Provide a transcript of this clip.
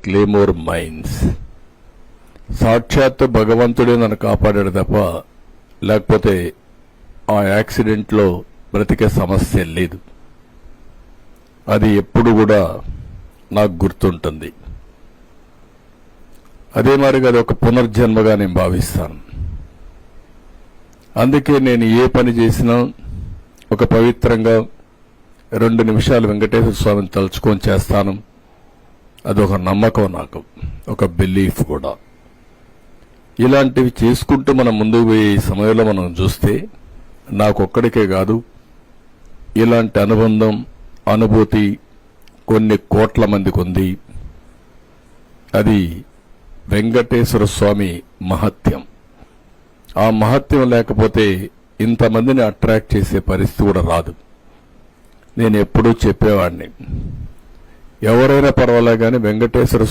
Claymore mines. సాక్షాత్తు భగవంతుడే నన్ను కాపాడాడు తప్ప లేకపోతే ఆ యాక్సిడెంట్లో బ్రతికే సమస్య లేదు. అది ఎప్పుడు కూడా నాకు గుర్తుంటుంది. అదే మరిగా అది ఒక పునర్జన్మగా నేను భావిస్తాను. అందుకే నేను ఏ పని చేసినా ఒక పవిత్రంగా 2 నిమిషాలు వెంకటేశ్వర స్వామిని తలుచుకొని చేస్తాను. అదొక నమ్మకం, నాకు ఒక బిలీఫ్ కూడా. ఇలాంటివి చేసుకుంటూ మనం ముందుకు పోయే ఈ సమయంలో మనం చూస్తే నాకొక్కడికే కాదు, ఇలాంటి అనుబంధం, అనుభూతి కొన్ని కోట్ల మందికి ఉంది. అది వెంకటేశ్వర స్వామి మహత్యం. ఆ మహత్యం లేకపోతే ఇంతమందిని అట్రాక్ట్ చేసే పరిస్థితి కూడా రాదు. నేను ఎప్పుడూ చెప్పేవాడిని, ఎవరైనా పర్వాలే కానీ వెంకటేశ్వర